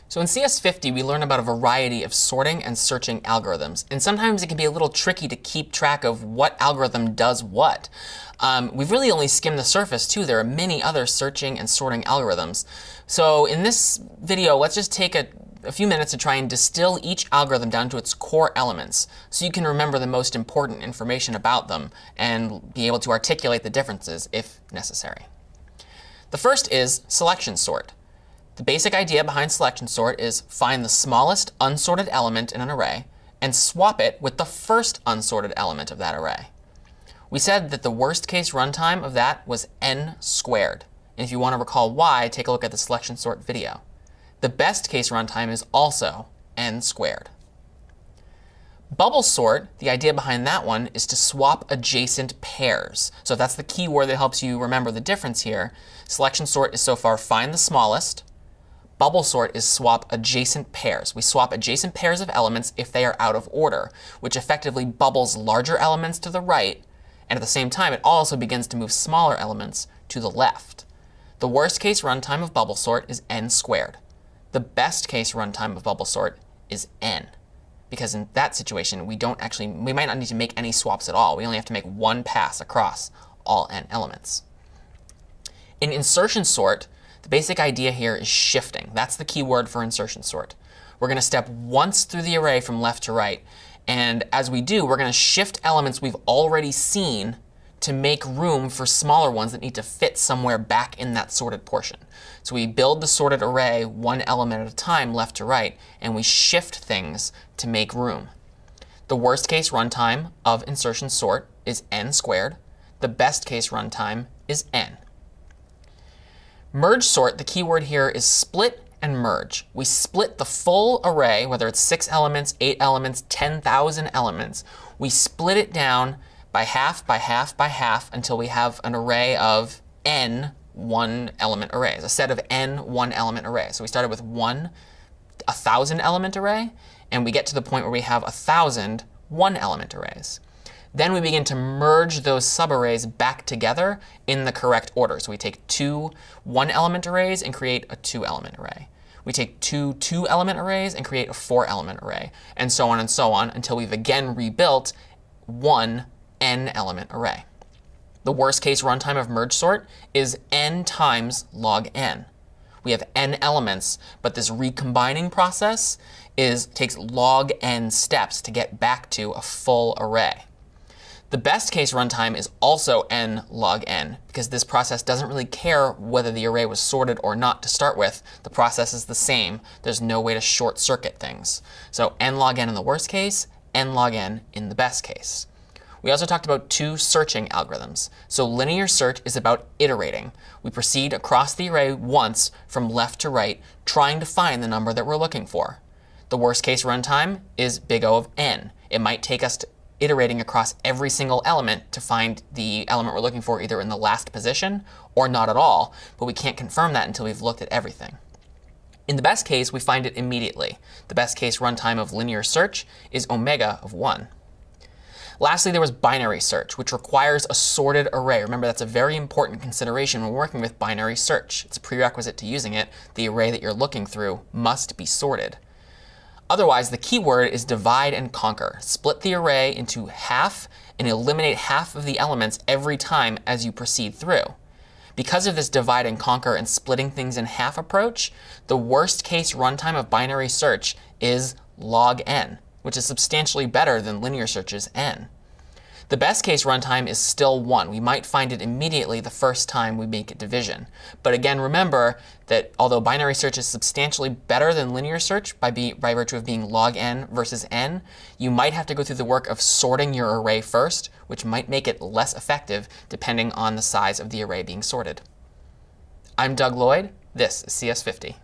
So in CS50, we learn about a variety of sorting and searching algorithms. And sometimes it can be a little tricky to keep track of what algorithm does what. We've really only skimmed the surface, too. There are many other searching and sorting algorithms. So in this video, let's just take a few minutes to try and distill each algorithm down to its core elements so you can remember the most important information about them and be able to articulate the differences if necessary. The first is selection sort. The basic idea behind selection sort is find the smallest unsorted element in an array and swap it with the first unsorted element of that array. We said that the worst case runtime of that was n squared. And if you want to recall why, take a look at the selection sort video. The best case runtime is also n squared. Bubble sort, the idea behind that one is to swap adjacent pairs. So if that's the key word that helps you remember the difference here, selection sort is so far find the smallest. Bubble sort is swap adjacent pairs. We swap adjacent pairs of elements if they are out of order, which effectively bubbles larger elements to the right. And at the same time, it also begins to move smaller elements to the left. The worst case runtime of bubble sort is n squared. The best case runtime of bubble sort is n. Because in that situation, we might not need to make any swaps at all. We only have to make one pass across all n elements. In insertion sort, the basic idea here is shifting. That's the key word for insertion sort. We're going to step once through the array from left to right. And as we do, we're going to shift elements we've already seen to make room for smaller ones that need to fit somewhere back in that sorted portion. So we build the sorted array one element at a time, left to right, and we shift things to make room. The worst case runtime of insertion sort is n squared. The best case runtime is n. Merge sort, the key word here is split and merge. We split the full array, whether it's 6 elements, 8 elements, 10,000 elements. We split it down by half, by half, by half until we have an array of n one-element arrays, a set of n one-element arrays. So we started with one 1,000-element array, and we get to the point where we have 1,000 one-element arrays. Then we begin to merge those subarrays back together in the correct order. So we take two one-element arrays and create a two-element array. We take two two-element arrays and create a four-element array, and so on until we've again rebuilt one n-element array. The worst case runtime of merge sort is n times log n. We have n elements, but this recombining process takes log n steps to get back to a full array. The best case runtime is also n log n, because this process doesn't really care whether the array was sorted or not to start with. The process is the same. There's no way to short circuit things. So n log n in the worst case, n log n in the best case. We also talked about two searching algorithms. So linear search is about iterating. We proceed across the array once from left to right, trying to find the number that we're looking for. The worst case runtime is big O of n. It might take us iterating across every single element to find the element we're looking for either in the last position or not at all, but we can't confirm that until we've looked at everything. In the best case, we find it immediately. The best case runtime of linear search is omega of 1. Lastly, there was binary search, which requires a sorted array. Remember, that's a very important consideration when working with binary search. It's a prerequisite to using it. The array that you're looking through must be sorted. Otherwise, the key word is divide and conquer. Split the array into half and eliminate half of the elements every time as you proceed through. Because of this divide and conquer and splitting things in half approach, the worst case runtime of binary search is log n, which is substantially better than linear search's n. The best case runtime is still 1. We might find it immediately the first time we make a division. But again, remember that although binary search is substantially better than linear search by virtue of being log n versus n, you might have to go through the work of sorting your array first, which might make it less effective depending on the size of the array being sorted. I'm Doug Lloyd. This is CS50.